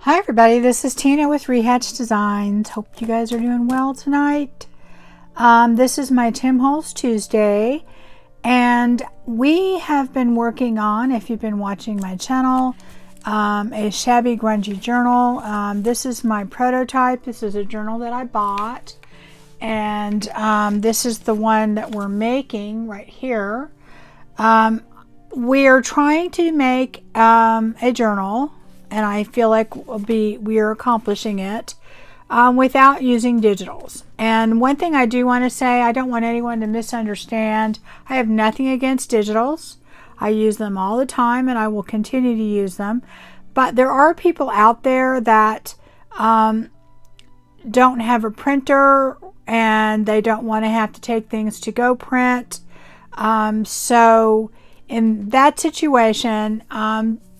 Hi everybody, this is Tina with Rehatch Designs. Hope you guys are doing well tonight. This is my Tim Holtz Tuesday, and we have been working on, if you've been watching my channel, a Shabby Grungy journal. This is my prototype. This is a journal that I bought, and this is the one that we're making right here. We are trying to make a journal, and I feel like we are accomplishing it without using digitals. And one thing I do want to say, I don't want anyone to misunderstand. I have nothing against digitals. I use them all the time, and I will continue to use them. But there are people out there that don't have a printer, and they don't want to have to take things to go print. So in that situation,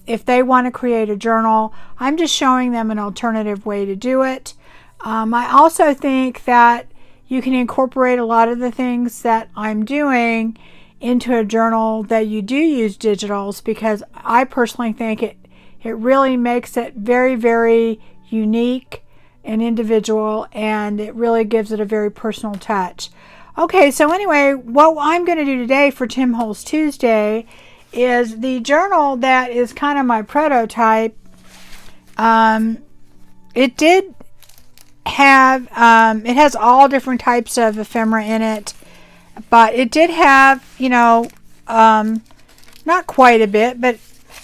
if they want to create a journal, I'm just showing them an alternative way to do it. I also think that you can incorporate a lot of the things that I'm doing into a journal that you do use digitals, because I personally think it really makes it very, very unique and individual, and it really gives it a very personal touch. Okay, so anyway, what I'm going to do today for Tim Holtz Tuesday is the journal that is kind of my prototype. It did have, it has all different types of ephemera in it, but it did have, you know, not quite a bit, but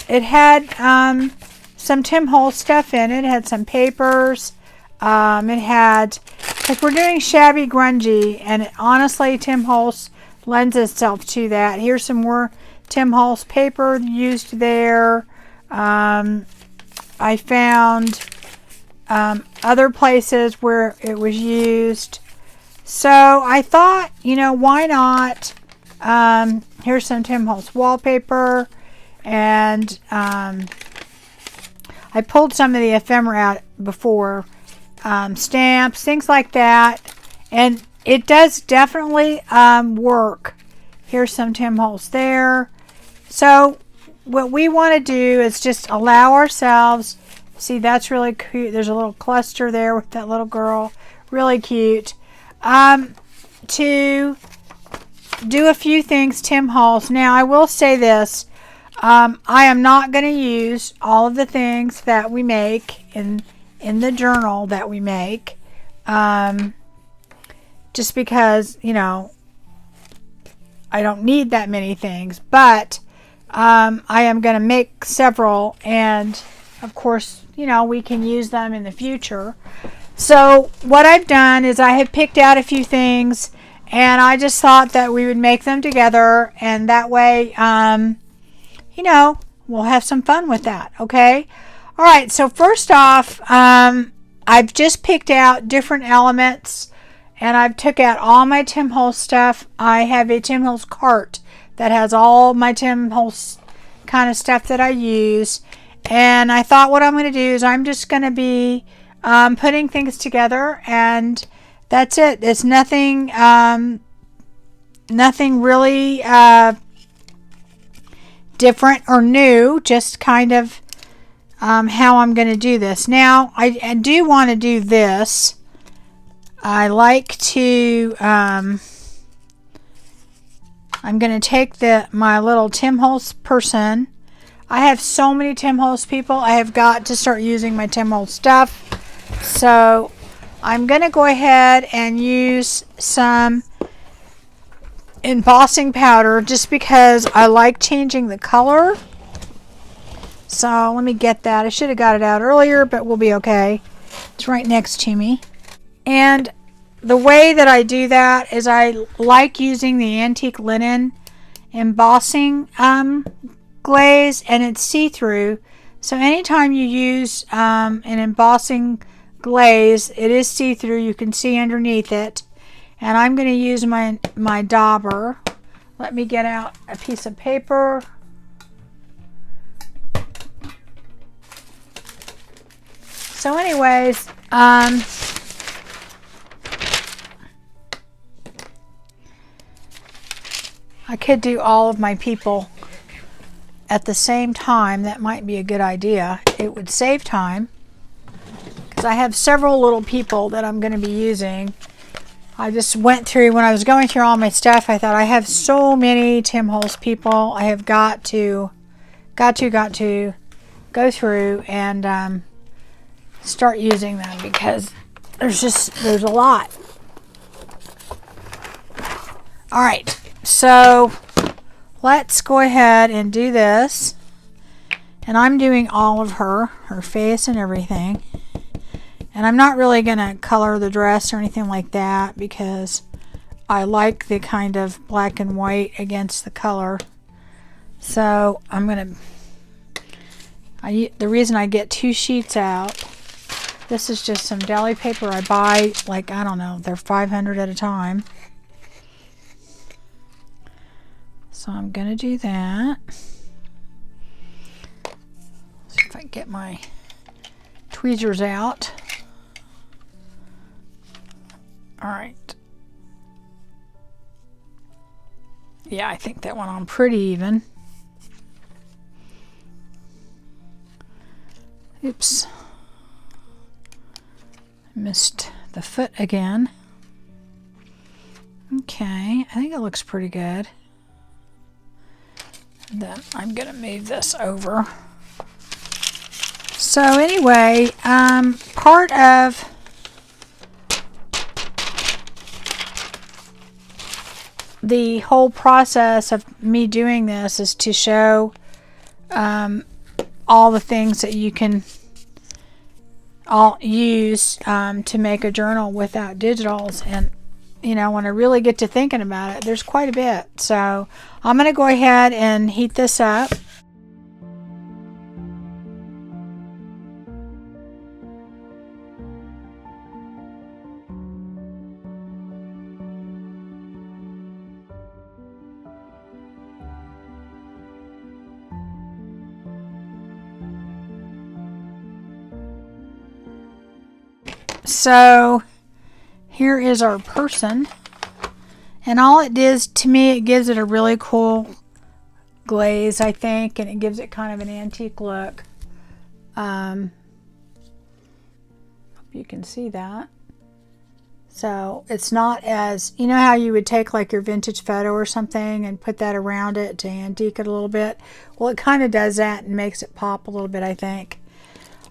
it had some Tim Holtz stuff in it. It had some papers. It had, like, we're doing Shabby Grungy, and honestly, Tim Holtz lends itself to that. Here's some more Tim Holtz paper used there. I found other places where it was used. So I thought, you know, why not? Here's some Tim Holtz wallpaper, and I pulled some of the ephemera out before. Stamps, things like that, and it does definitely work. Here's some Tim Holtz there. So what we want to do is just allow ourselves, see, that's really cute. There's a little cluster there with that little girl, really cute, to do a few things Tim Holtz. Now I will say this, I am not going to use all of the things that we make in the journal that we make, just because, you know, I don't need that many things, but I am going to make several, and of course, you know, we can use them in the future. So what I've done is I have picked out a few things, and I just thought that we would make them together, and that way, you know, we'll have some fun with that. Okay. All right. So first off, I've just picked out different elements, and I've took out all my Tim Holtz stuff. I have a Tim Holtz cart that has all my Tim Holtz kind of stuff that I use. And I thought what I'm going to do is I'm just going to be putting things together, and that's it. It's nothing, nothing really different or new, just kind of how I'm going to do this. Now, I do want to do this. I like to, I'm going to take my little Tim Holtz person. I have so many Tim Holtz people. I have got to start using my Tim Holtz stuff. So I'm going to go ahead and use some embossing powder just because I like changing the color. So let me get that. I should have got it out earlier, but we'll be okay. It's right next to me. And the way that I do that is I like using the antique linen embossing glaze, and it's see-through. So anytime you use an embossing glaze, it is see-through. You can see underneath it. And I'm going to use my dauber. Let me get out a piece of paper. So anyways, I could do all of my people at the same time. That might be a good idea. It would save time. because I have several little people that I'm going to be using. I just went through, when I was going through all my stuff, I thought I have so many Tim Holtz people. I have got to go through and start using them, because there's a lot. All right, so let's go ahead and do this. And I'm doing all of her face and everything. And I'm not really going to color the dress or anything like that, because I like the kind of black and white against the color. So I'm going to, the reason I get 2 sheets out, this is just some deli paper I buy, like, I don't know, they're 500 at a time. So I'm going to do that. See if I can get my tweezers out. All right. Yeah, I think that went on pretty even. Oops. Missed the foot again. Okay, I think it looks pretty good. Then I'm going to move this over. So anyway, part of the whole process of me doing this is to show all the things that you can all use to make a journal without digitals. And you know, when I really get to thinking about it, there's quite a bit. So I'm going to go ahead and heat this up. So here is our person, and all it does to me, it gives it a really cool glaze, I think, and it gives it kind of an antique look. Hope you can see that. So it's not as, you know how you would take like your vintage photo or something and put that around it to antique it a little bit? Well, it kind of does that and makes it pop a little bit, I think.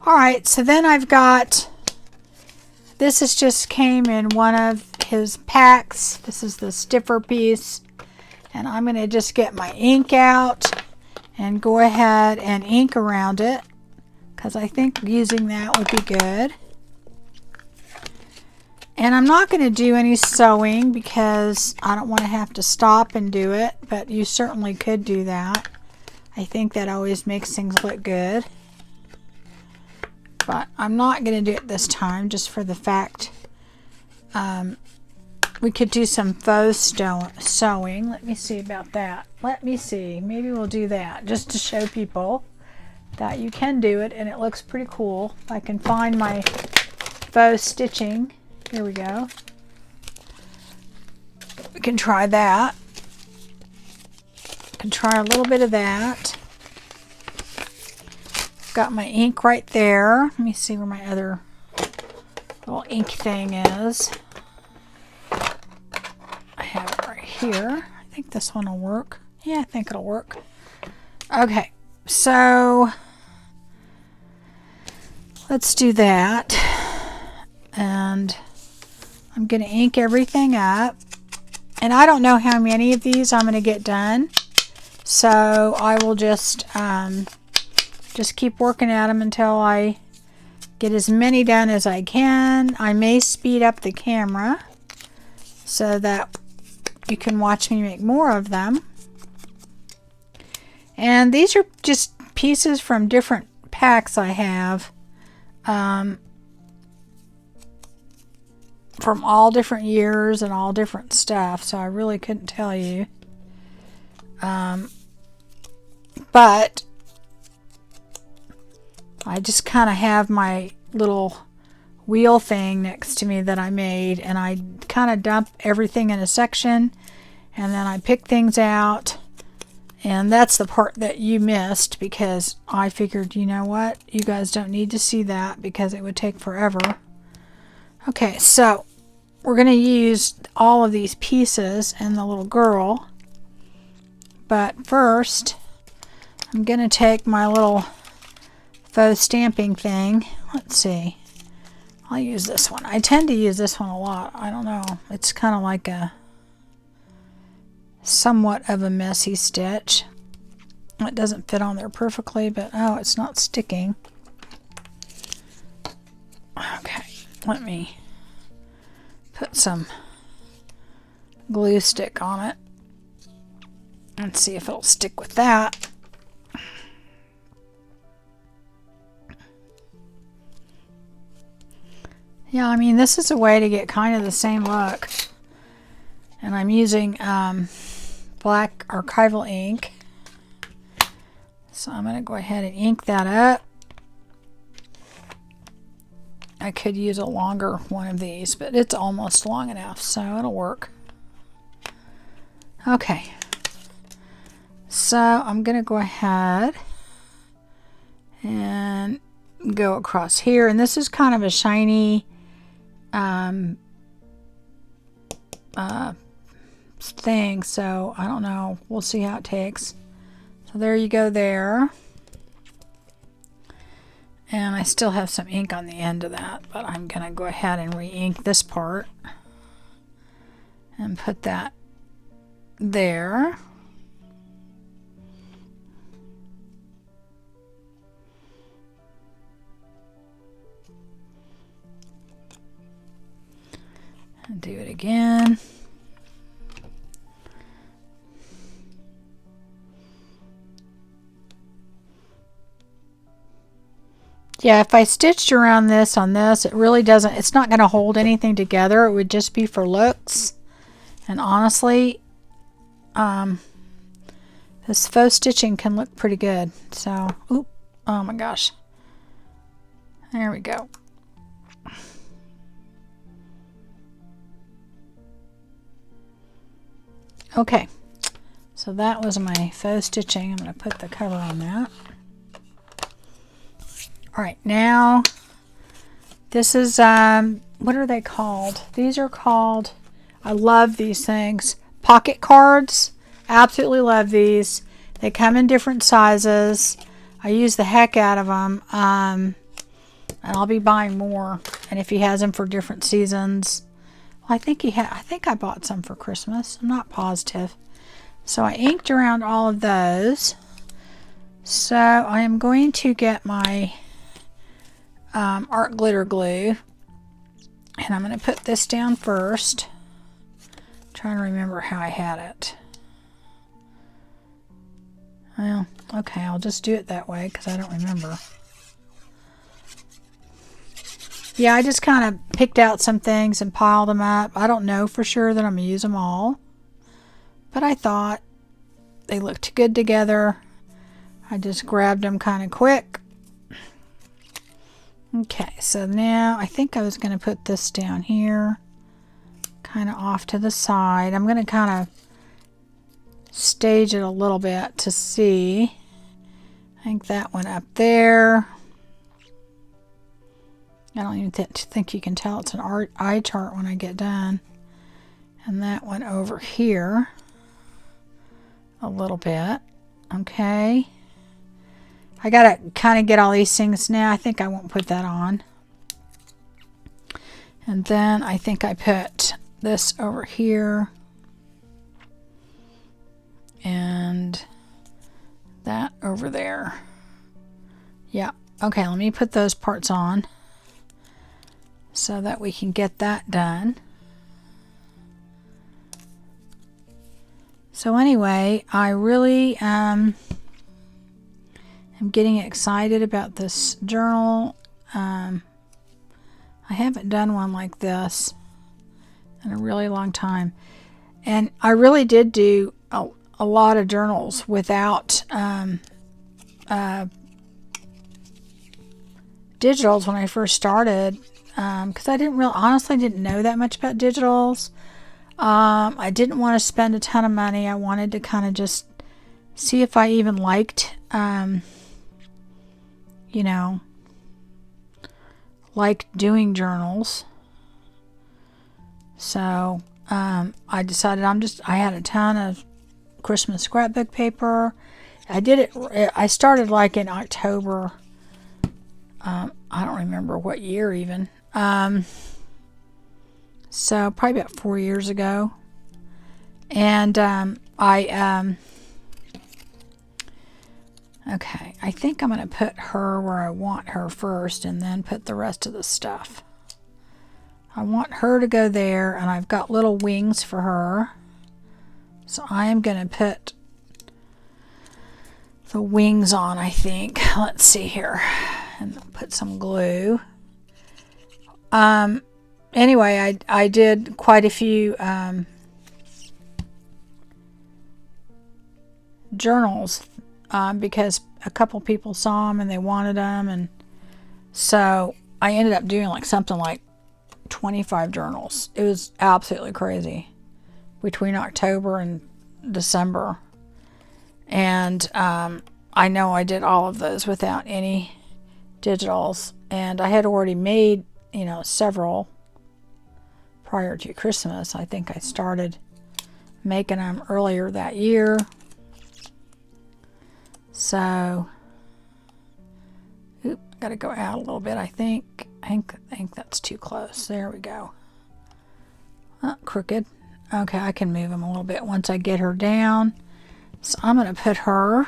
All right, so then I've got, this is just came in one of his packs. This is the stiffer piece. And I'm going to just get my ink out and go ahead and ink around it, because I think using that would be good. And I'm not going to do any sewing because I don't want to have to stop and do it, but you certainly could do that. I think that always makes things look good. But I'm not going to do it this time, just for the fact we could do some faux sewing. Let me see about that. Let me see. Maybe we'll do that just to show people that you can do it and it looks pretty cool. If I can find my faux stitching. Here we go. We can try that. We can try a little bit of that. Got my ink right there. Let me see where my other little ink thing is. I have it right here. I think this one will work. Yeah, I think it'll work. Okay, so let's do that. And I'm going to ink everything up. And I don't know how many of these I'm going to get done. So I will just keep working at them until I get as many done as I can. I may speed up the camera so that you can watch me make more of them. And these are just pieces from different packs I have from all different years and all different stuff, so I really couldn't tell you. But I just kind of have my little wheel thing next to me that I made, and I kind of dump everything in a section, and then I pick things out And that's the part that you missed because I figured, you know what, you guys don't need to see that because it would take forever. Okay, so we're going to use all of these pieces and the little girl. But first, I'm going to take my little faux stamping thing. Let's see. I'll use this one. I tend to use this one a lot. I don't know. It's kind of like a somewhat of a messy stitch. It doesn't fit on there perfectly, but oh, it's not sticking. Okay, let me put some glue stick on it and see if it'll stick with that. Yeah, I mean, this is a way to get kind of the same look. And I'm using black archival ink. So I'm going to go ahead and ink that up. I could use a longer one of these, but it's almost long enough, so it'll work. Okay. So I'm going to go ahead and go across here. And this is kind of a shiny thing, so I don't know. We'll see how it takes. So there you go there. And I still have some ink on the end of that, but I'm going to go ahead and re-ink this part and put that there. And do it again. Yeah, if I stitched around this on this, it really doesn't, it's not going to hold anything together. It would just be for looks. And honestly, this faux stitching can look pretty good. So, oop, oh my gosh. There we go. Okay, so that was my faux stitching. I'm going to put the cover on that. All right, now this is, what are they called? These are called, I love these things, pocket cards. Absolutely love these. They come in different sizes. I use the heck out of them, and I'll be buying more. And if he has them for different seasons, well, I think I bought some for Christmas. I'm not positive. So I inked around all of those. So I am going to get my art glitter glue, and I'm going to put this down first. I'm trying to remember how I had it. Well, okay, I'll just do it that way because I don't remember. Yeah, I just kind of picked out some things and piled them up. I don't know for sure that I'm going to use them all, but I thought they looked good together. I just grabbed them kind of quick. Okay, so now I think I was going to put this down here, kind of off to the side. I'm going to kind of stage it a little bit to see. I think that one up there. I don't even think you can tell it's an eye chart when I get done. And that one over here a little bit. Okay. I gotta kind of get all these things now. I think I won't put that on. And then I think I put this over here. And that over there. Yeah. Okay, let me put those parts on so that we can get that done. So anyway, I really am getting excited about this journal. I haven't done one like this in a really long time. And I really did do a lot of journals without digitals when I first started, because I honestly didn't know that much about digitals. I didn't want to spend a ton of money. I wanted to kind of just see if I even liked, you know, liked doing journals. So I decided I had a ton of Christmas scrapbook paper. I started like in October. I don't remember what year even. So probably about 4 years ago. And okay, I think I'm going to put her where I want her first and then put the rest of the stuff. I want her to go there, and I've got little wings for her. So I am going to put the wings on, I think. Let's see here. And put some glue. Anyway, I did quite a few journals because a couple people saw them and they wanted them, and so I ended up doing like something like 25 journals. It was absolutely crazy between October and December, and I know I did all of those without any digitals, and I had already made, you know, several prior to Christmas. I think I started making them earlier that year. So, got to go out a little bit. I think that's too close. There we go. Crooked. Okay, I can move them a little bit once I get her down. So I'm going to put her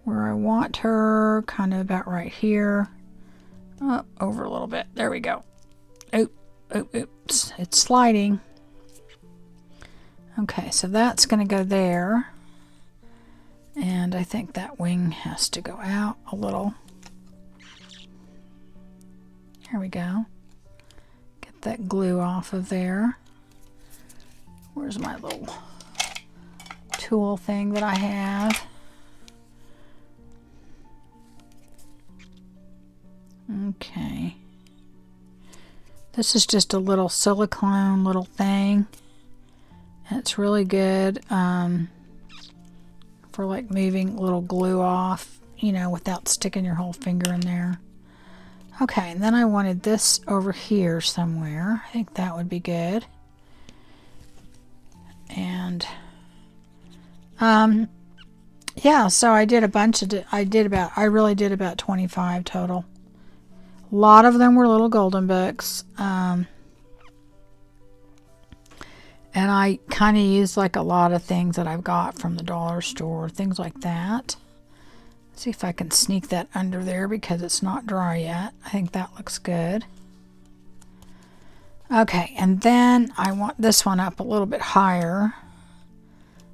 where I want her, kind of about right here. Over a little bit. There we go. Oops. It's sliding. Okay, so that's going to go there. And I think that wing has to go out a little. There we go. Get that glue off of there. Where's my little tool thing that I have? Okay. This is just a little silicone little thing. And it's really good for like moving little glue off, you know, without sticking your whole finger in there. Okay, and then I wanted this over here somewhere. I think that would be good. And yeah, so I did a bunch of I really did about 25 total. A lot of them were little golden books. And I kind of used like a lot of things that I've got from the dollar store, things like that. Let's see if I can sneak that under there because it's not dry yet. I think that looks good. Okay, and then I want this one up a little bit higher.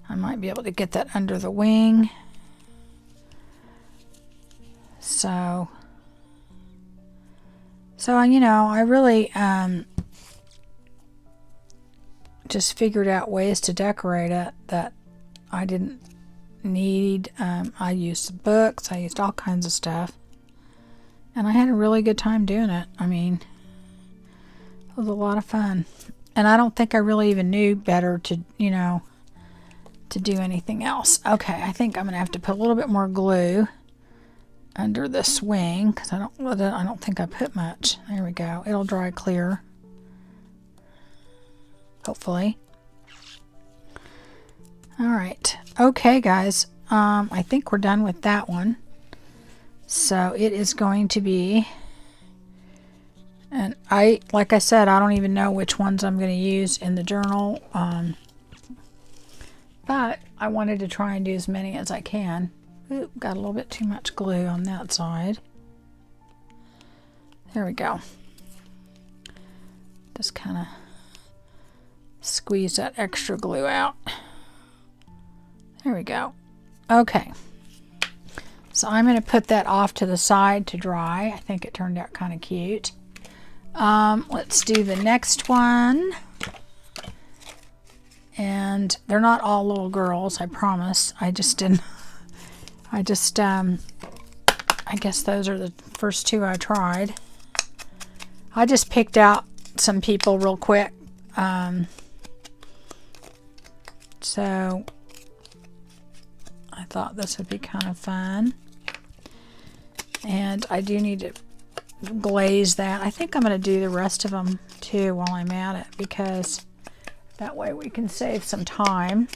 I might be able to get that under the wing. So you know, I really just figured out ways to decorate it that I didn't need. I used books, I used all kinds of stuff, and I had a really good time doing it. I mean, it was a lot of fun, and I don't think I really even knew better to, you know, to do anything else. Okay, I think I'm gonna have to put a little bit more glue under this wing because I don't think I put much. There we go. It'll dry clear, hopefully. All right. Okay, guys. I think we're done with that one. So it is going to be, and like I said, I don't even know which ones I'm going to use in the journal. But I wanted to try and do as many as I can. Oop, got a little bit too much glue on that side. There we go. Just kind of squeeze that extra glue out. There we go. Okay. So I'm going to put that off to the side to dry. I think it turned out kind of cute. Let's do the next one. And they're not all little girls, I promise. I just didn't. I guess those are the first two I tried. I just picked out some people real quick. So thought this would be kind of fun. And I do need to glaze that. I think I'm going to do the rest of them too while I'm at it, because that way we can save some time.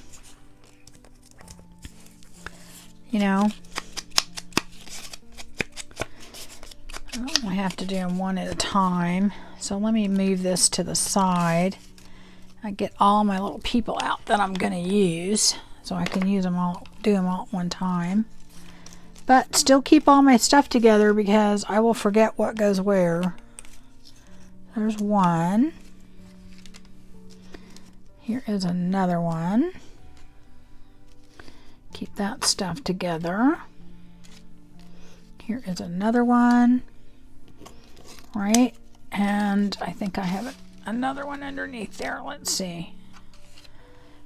You know, I don't have to do them one at a time. So let me move this to the side. I get all my little people out that I'm going to use, so I can use them all, do them all at one time. But still keep all my stuff together, because I will forget what goes where. There's one. Here is another one. Keep that stuff together. Here is another one. Right? And I think I have another one underneath there. Let's see.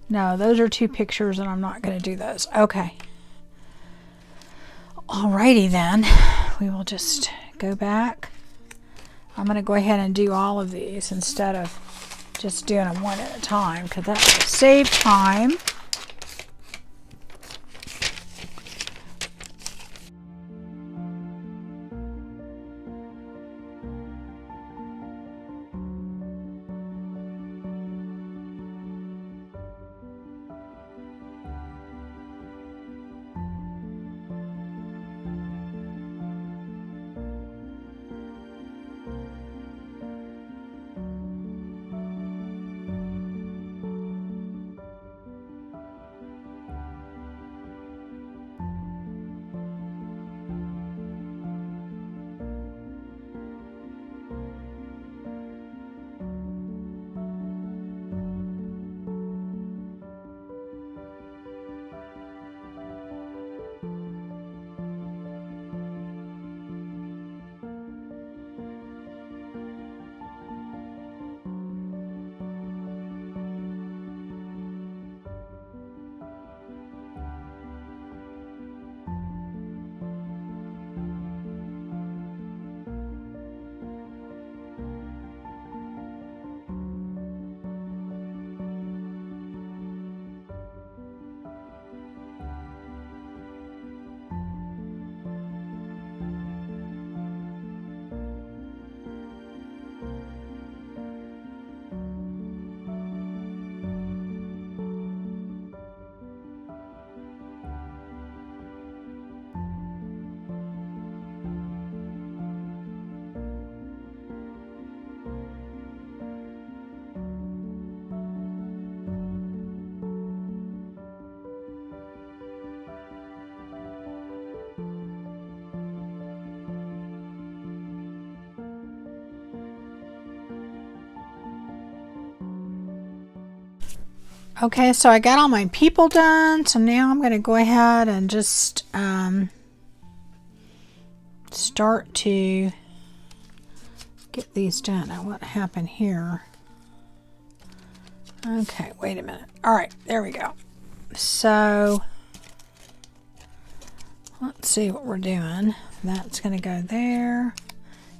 No, those are two pictures and I'm not going to do those. Okay. Alrighty then. We will just go back. I'm going to go ahead and do all of these instead of just doing them one at a time, because that will save time. Okay, so I got all my people done, so now I'm going to go ahead and just start to get these done. Now, what happened here? Okay, wait a minute. All right, there we go. So, let's see what we're doing. That's going to go there.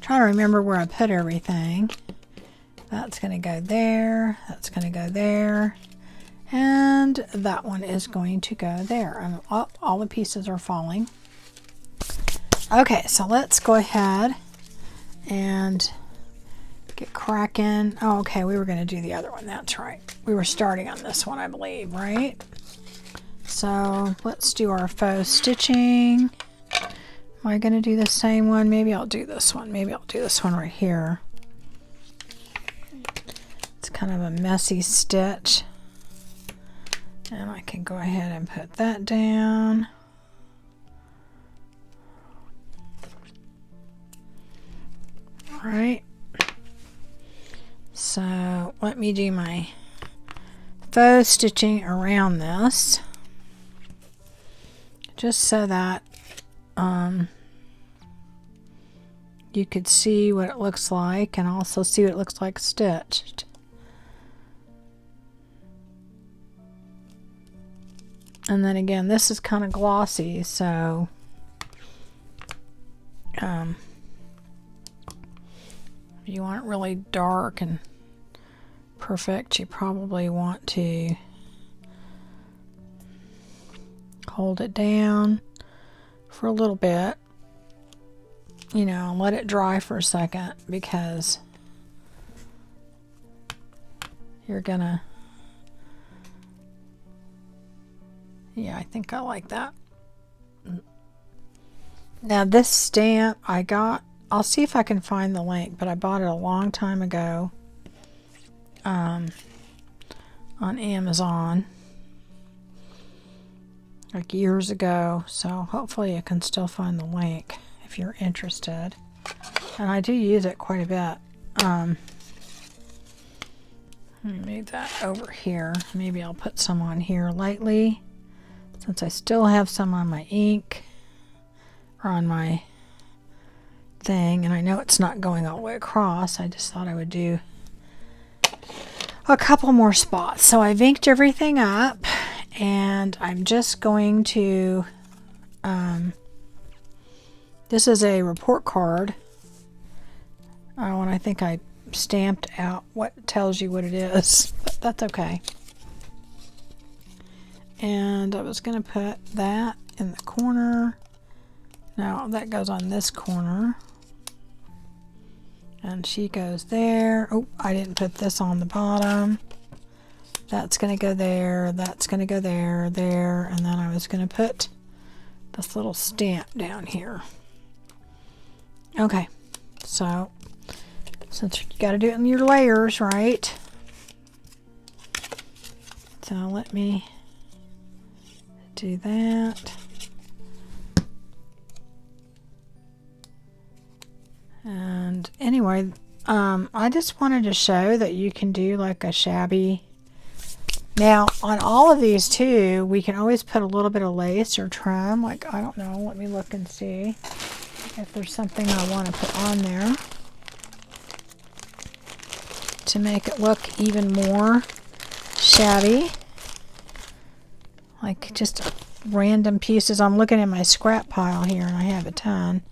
Trying to remember where I put everything. That's going to go there. That's going to go there. And that one is going to go there. All the pieces are falling. Okay, so let's go ahead and get cracking. Oh, okay, we were going to do the other one. That's right. We were starting on this one, I believe, right? So let's do our faux stitching. Am I going to do the same one? Maybe I'll do this one. Maybe I'll do this one right here. It's kind of a messy stitch. And I can go ahead and put that down. All right. So let me do my faux stitching around this, just so that you could see what it looks like and also see what it looks like stitched. And then again, this is kind of glossy, so if you want it really dark and perfect, you probably want to hold it down for a little bit, you know, let it dry for a second, because you're gonna, yeah, I think I like that. Now this stamp I got, I'll see if I can find the link, but I bought it a long time ago on Amazon, like years ago, so hopefully I can still find the link if you're interested. And I do use it quite a bit. Let me move that over here. Maybe I'll put some on here lightly, since I still have some on my ink or on my thing, and I know it's not going all the way across. I just thought I would do a couple more spots. So I've inked everything up, and I'm just going to, this is a report card. Oh, and I think I stamped out what tells you what it is, but that's okay. And I was going to put that in the corner. Now that goes on this corner. And she goes there. Oh, I didn't put this on the bottom. That's going to go there. That's going to go there, there. And then I was going to put this little stamp down here. Okay. So, since you got to do it in your layers, right? So let me do that. And anyway, I just wanted to show that you can do like a shabby. Now on all of these too, we can always put a little bit of lace or trim. Like, I don't know, let me look and see if there's something I want to put on there to make it look even more shabby. Like just random pieces. I'm looking in my scrap pile here and I have a ton.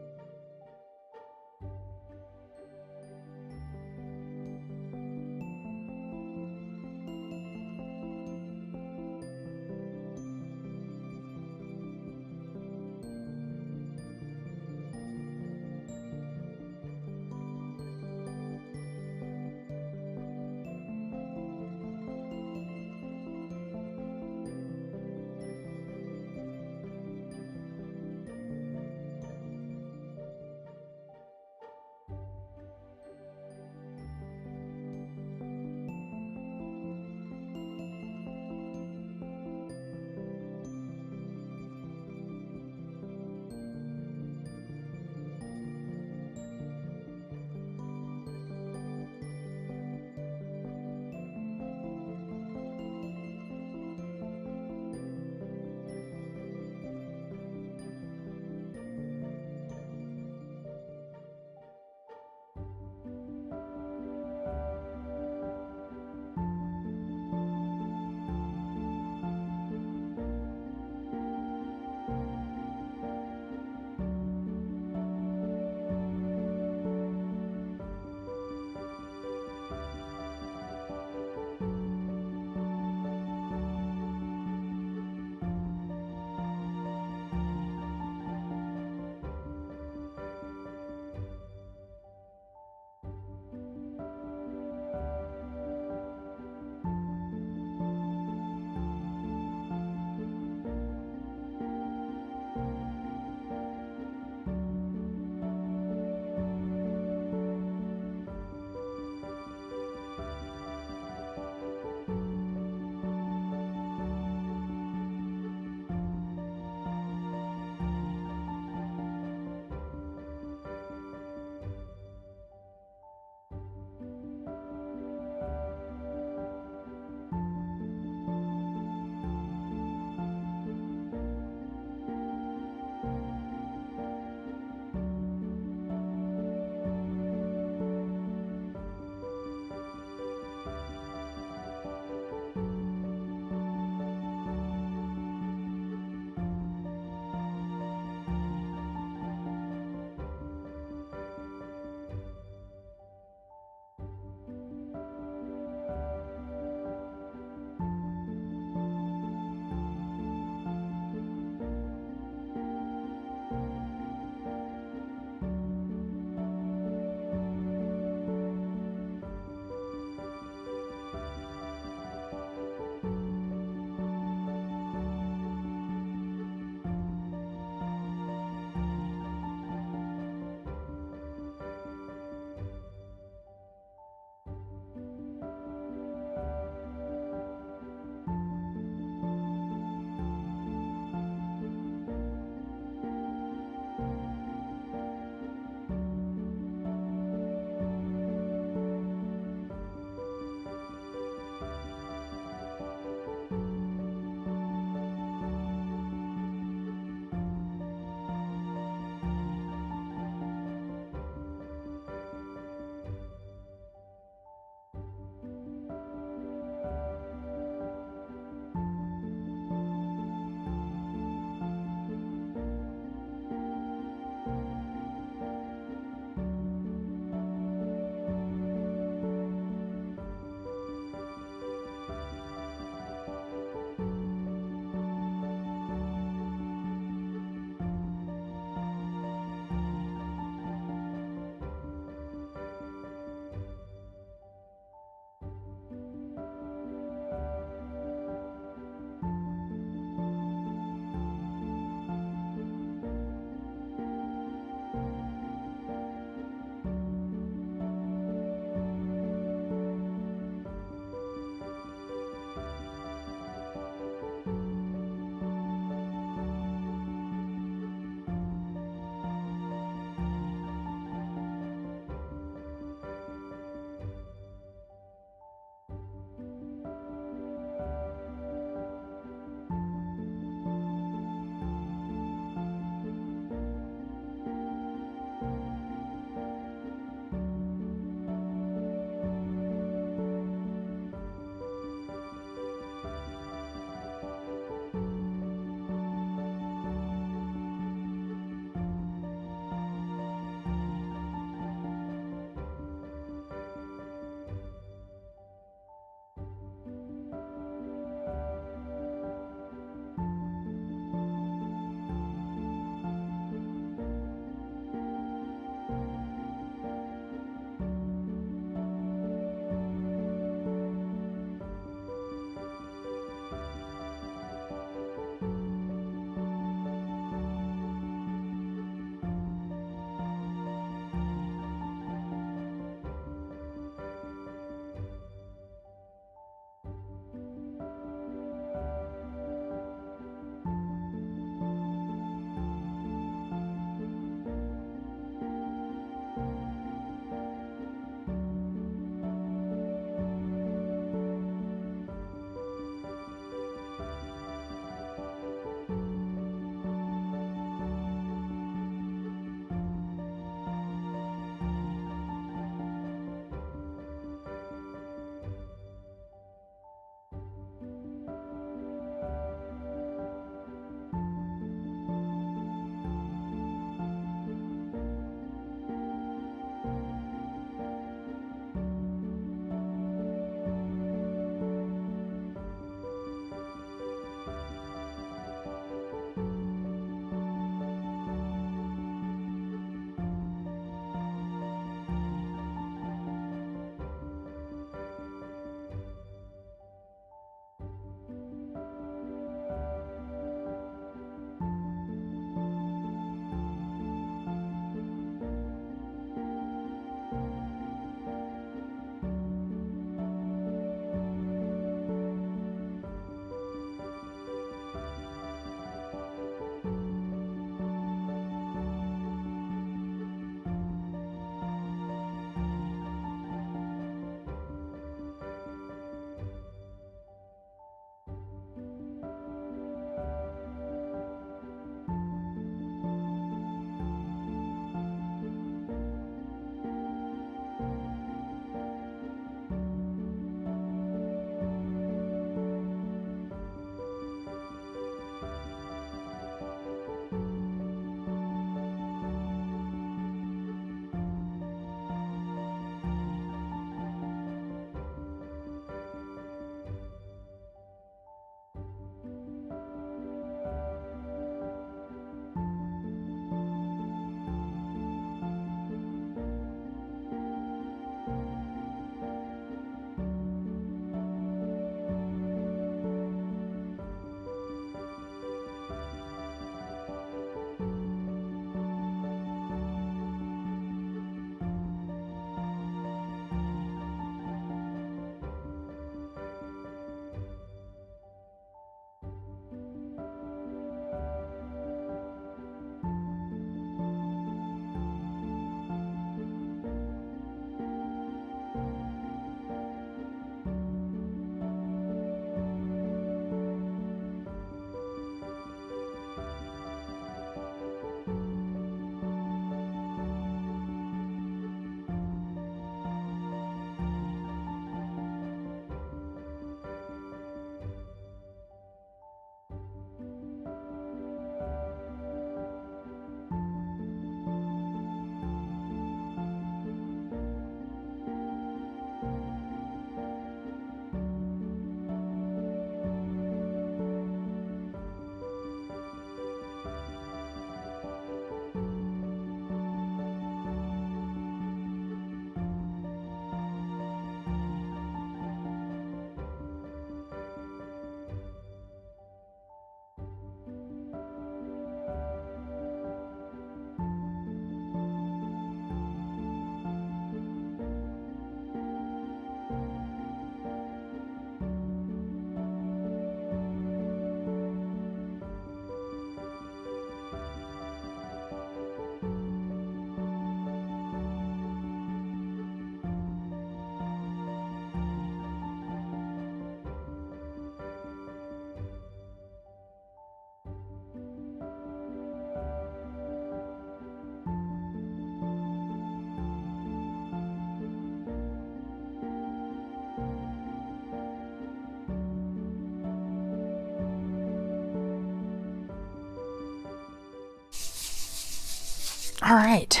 All right.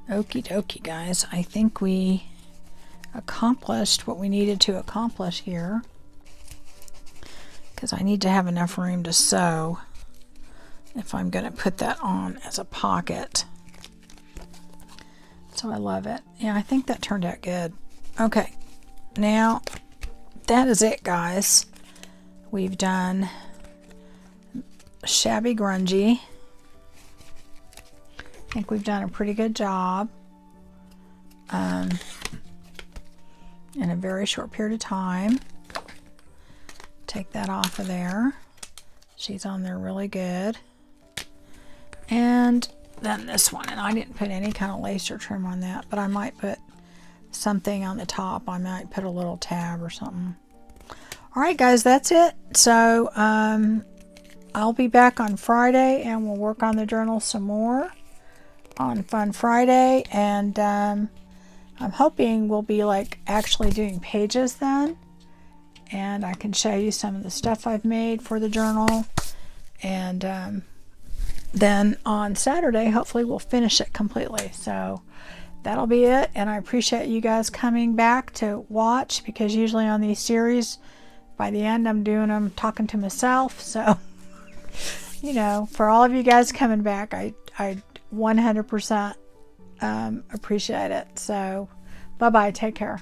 Okie dokie, guys. I think we accomplished what we needed to accomplish here, because I need to have enough room to sew if I'm going to put that on as a pocket. So I love it. Yeah, I think that turned out good. Okay, now that is it, guys. We've done Shabby Grungy. I think we've done a pretty good job in a very short period of time. Take that off of there. She's on there really good. And then this one, and I didn't put any kind of lace or trim on that, but I might put something on the top. I might put a little tab or something. All right, guys, that's it. So I'll be back on Friday, and we'll work on the journal some more on Fun Friday. And I'm hoping we'll be like actually doing pages then, and I can show you some of the stuff I've made for the journal. And then on Saturday, hopefully we'll finish it completely. So that'll be it. And I appreciate you guys coming back to watch, because usually on these series, by the end, I'm doing them talking to myself. So, you know, for all of you guys coming back, I 100% appreciate it. So, bye-bye. Take care.